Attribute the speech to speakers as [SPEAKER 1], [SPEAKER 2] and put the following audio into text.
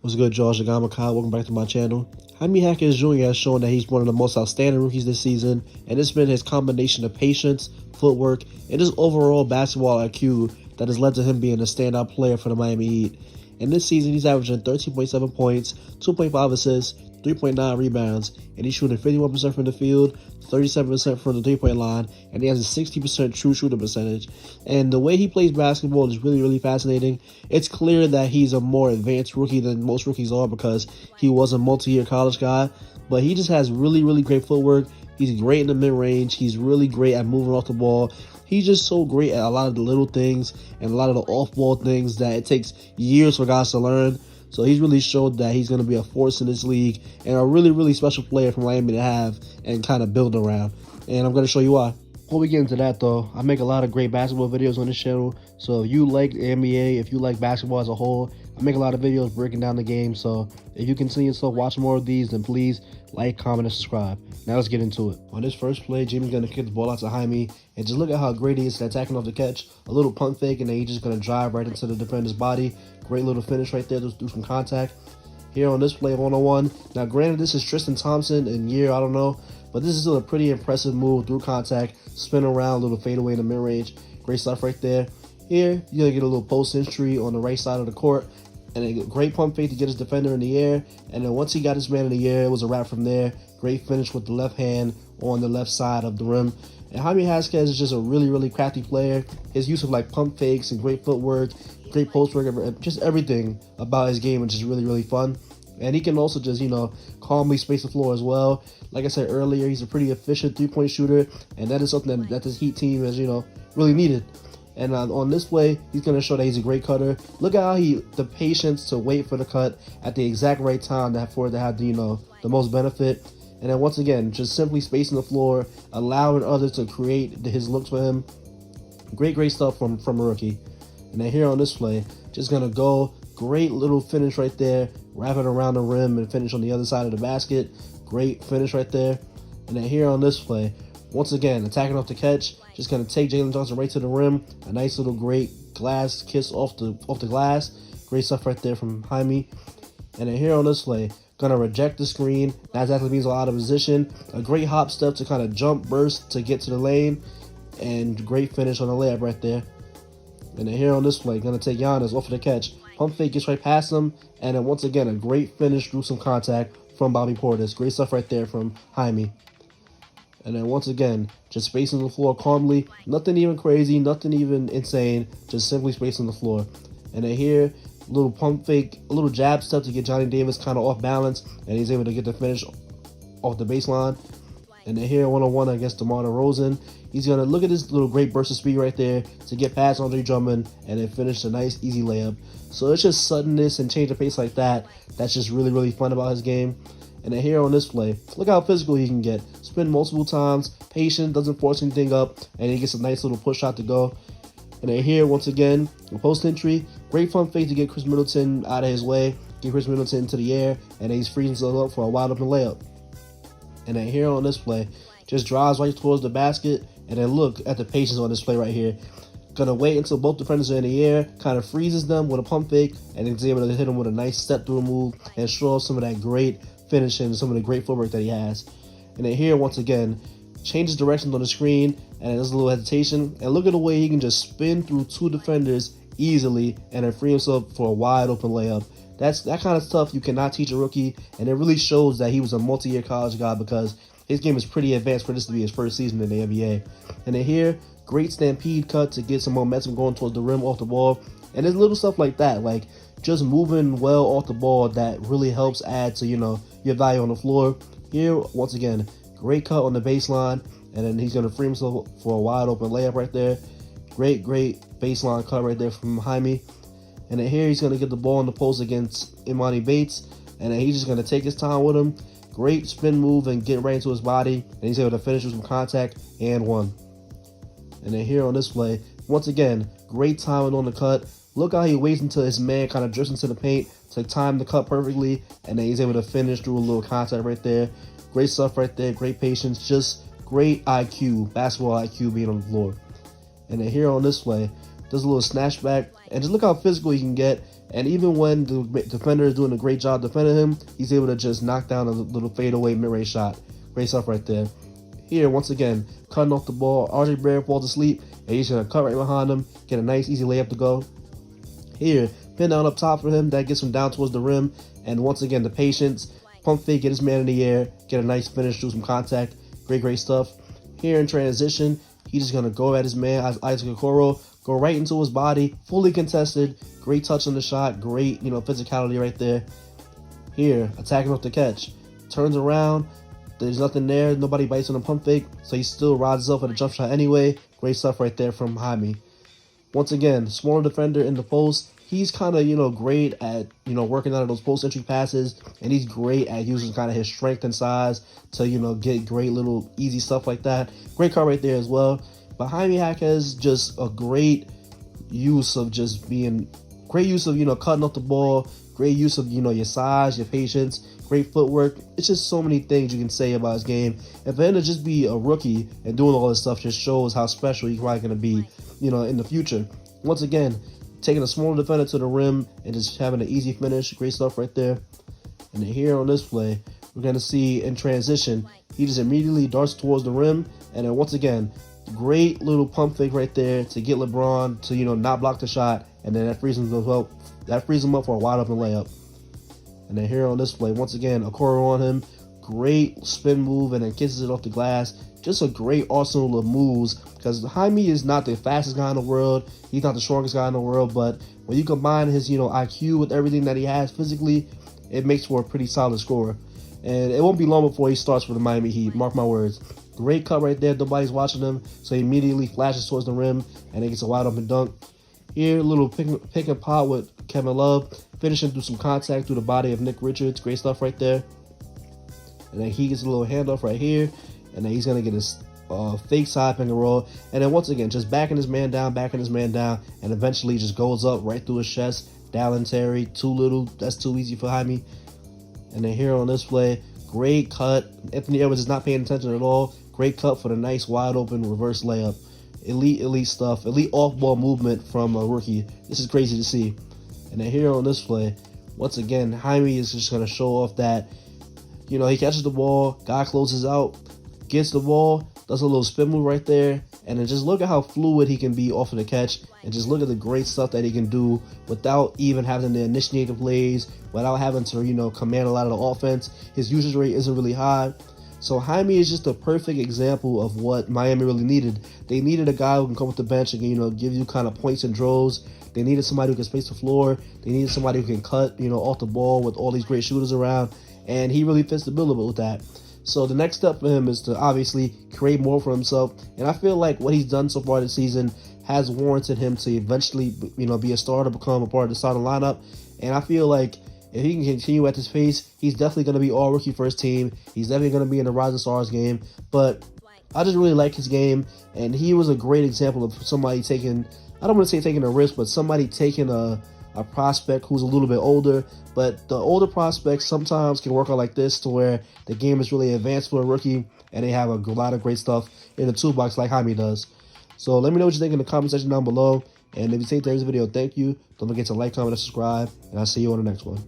[SPEAKER 1] What's good, Josh? Welcome back to my channel. Jaime Jaquez Jr. has shown that he's one of the most outstanding rookies this season, and it's been his combination of patience, footwork, and his overall basketball IQ that has led to him being a standout player for the Miami Heat. And this season, he's averaging 13.7 points, 2.5 assists, 3.9 rebounds, and he's shooting 51% from the field, 37% from the three-point line, and he has a 60% true shooting percentage. And the way he plays basketball is really, really fascinating. It's clear that he's a more advanced rookie than most rookies are because he was a multi-year college guy, but he just has really, really great footwork. He's great in the mid-range. He's really great at moving off the ball. He's just so great at a lot of the little things and a lot of the off-ball things that it takes years for guys to learn. So he's really showed that he's going to be a force in this league and a really, really special player for Miami to have and kind of build around. And I'm going to show you why. Before we get into that, though, I make a lot of great basketball videos on this channel. So if you like the NBA, if you like basketball as a whole, I make a lot of videos breaking down the game. So if you can see yourself watching more of these, then please like, comment, and subscribe. Now let's get into it. On this first play, Jimmy's going to kick the ball out to Jaime. And just look at how great he is at attacking off the catch. A little pump fake, and then he's just going to drive right into the defender's body. Great little finish right there to do some contact. Here on this play, one-on-one. Now, granted, this is Tristan Thompson in year, I don't know. But this is still a pretty impressive move through contact. Spin around, little fadeaway in the mid-range. Great stuff right there. Here, you're going to get a little post entry on the right side of the court. And a great pump fake to get his defender in the air. And then once he got his man in the air, it was a wrap from there. Great finish with the left hand on the left side of the rim. And Jaime Jaquez is just a really, really crafty player. His use of like pump fakes and great footwork, great post work, just everything about his game is just really, really fun. And he can also just, calmly space the floor as well. Like I said earlier, he's a pretty efficient three-point shooter. And that is something that this Heat team has, really needed. And on this play, he's going to show that he's a great cutter. Look at how the patience to wait for the cut at the exact right time for it to have the most benefit. And then once again, just simply spacing the floor, allowing others to create his looks for him. Great stuff from a rookie. And then here on this play, just going to go. Great little finish right there. Wrap it around the rim and finish on the other side of the basket. Great finish right there. And then here on this play, once again, attacking off the catch. Just going to take Jalen Johnson right to the rim. A nice little great glass kiss off the glass. Great stuff right there from Jaime. And then here on this play, going to reject the screen. That exactly means a lot of position. A great hop step to kind of jump burst to get to the lane. And great finish on the layup right there. And then here on this play, going to take Giannis off of the catch. Pump fake gets right past him. And then once again, a great finish through some contact from Bobby Portis. Great stuff right there from Jaime. And then once again, just spacing the floor calmly. Nothing even crazy, nothing even insane. Just simply spacing the floor. And then here, a little pump fake, a little jab step to get Johnny Davis kind of off balance. And he's able to get the finish off the baseline. And then here, one-on-one against DeMar DeRozan. He's going to look at this little great burst of speed right there to get past Andre Drummond and then finish a nice, easy layup. So it's just suddenness and change of pace like that. That's just really, really fun about his game. And then here on this play, look how physical he can get. Spin multiple times, patient, doesn't force anything up, and he gets a nice little push shot to go. And then here, once again, a post entry. Great fun fake to get Chris Middleton out of his way, get Chris Middleton into the air, and then he's freezing himself up for a wide open layup. And then here on this play, just drives right towards the basket, and then look at the patience on this play right here. Gonna wait until both defenders are in the air, kind of freezes them with a pump fake, and then is able to hit them with a nice step through move and show off some of that great finishing, some of the great footwork that he has. And then here, once again, changes directions on the screen, and there's a little hesitation. And look at the way he can just spin through two defenders easily and then free himself for a wide open layup. That kind of stuff you cannot teach a rookie, and it really shows that he was a multi-year college guy because his game is pretty advanced for this to be his first season in the NBA. And then here, great stampede cut to get some momentum going towards the rim off the ball. And there's little stuff like that, like just moving well off the ball that really helps add to, your value on the floor. Here, once again, great cut on the baseline, and then he's going to free himself for a wide open layup right there. Great baseline cut right there from Jaime. And then here he's going to get the ball in the post against Imani Bates, and then he's just going to take his time with him. Great spin move and get right into his body, and he's able to finish with some contact and one. And then here on this play, once again, great timing on the cut. Look how he waits until his man kind of drifts into the paint to time the cut perfectly, and then he's able to finish through a little contact right there. Great stuff right there, great patience, just great IQ, basketball IQ being on the floor. And then here on this play, does a little snatch back, and just look how physical he can get. And even when the defender is doing a great job defending him, he's able to just knock down a little fadeaway mid-range shot. Great stuff right there. Here, once again, cutting off the ball. RJ Barrett falls asleep, and he's going to cut right behind him, get a nice, easy layup to go. Here, pin down up top for him. That gets him down towards the rim. And once again, the patience. Pump fake, get his man in the air, get a nice finish, do some contact. Great stuff. Here in transition, he's just going to go at his man, Isaac Okoro, go right into his body, fully contested. Great touch on the shot. Great, physicality right there. Here, attacking off the catch. Turns around. There's nothing there. Nobody bites on a pump fake, so he still rises up at a jump shot anyway. Great stuff right there from Jaime. Once again, smaller defender in the post. He's kind of, great at, working out of those post entry passes, and he's great at using kind of his strength and size to, get great little easy stuff like that. Great card right there as well. But Jaime Jaquez, just a great use of cutting off the ball. Great use of, your size, your patience, great footwork. It's just so many things you can say about his game. And for him to just be a rookie and doing all this stuff just shows how special he's probably going to be, in the future. Once again, taking a smaller defender to the rim and just having an easy finish. Great stuff right there. And then here on this play, we're going to see in transition, he just immediately darts towards the rim. And then once again, great little pump fake right there to get LeBron to, not block the shot. And then that frees him up for a wide open layup. And then here on this play, once again, Okoro on him. Great spin move and then kisses it off the glass. Just a great arsenal of moves, because Jaime is not the fastest guy in the world. He's not the strongest guy in the world, but when you combine his, IQ with everything that he has physically, it makes for a pretty solid scorer. And it won't be long before he starts for the Miami Heat. Mark my words. Great cut right there. Nobody's watching him, so he immediately flashes towards the rim and he gets a wide open dunk. Here, a little pick and pop with Kevin Love, finishing through some contact through the body of Nick Richards. Great stuff right there. And then he gets a little handoff right here. And then he's going to get his fake side pick and roll. And then once again, just backing his man down, and eventually just goes up right through his chest. Dallin Terry, too little. That's too easy for Jaime. And then here on this play, great cut. Anthony Edwards is not paying attention at all. Great cut for the nice wide open reverse layup. Elite stuff. Elite off-ball movement from a rookie. This is crazy to see. And then here on this play, once again, Jaime is just going to show off that, he catches the ball, guy closes out, gets the ball, does a little spin move right there, and then just look at how fluid he can be off of the catch, and just look at the great stuff that he can do without even having to initiate the plays, without having to, command a lot of the offense. His usage rate isn't really high. So Jaime is just a perfect example of what Miami really needed. They needed a guy who can come off the bench and, give you kind of points and droves. They needed somebody who can space the floor. They needed somebody who can cut, off the ball with all these great shooters around. And he really fits the bill with that. So the next step for him is to obviously create more for himself. And I feel like what he's done so far this season has warranted him to eventually, be a starter, become a part of the starting lineup. And I feel like if he can continue at this pace, he's definitely going to be all rookie first team. He's definitely going to be in the Rising Stars game. But I just really like his game. And he was a great example of somebody taking, I don't want to say taking a risk, but somebody taking a prospect who's a little bit older. But the older prospects sometimes can work out like this, to where the game is really advanced for a rookie and they have a lot of great stuff in the toolbox like Jaime does. So let me know what you think in the comment section down below. And if you take today's video, thank you. Don't forget to like, comment, and subscribe. And I'll see you on the next one.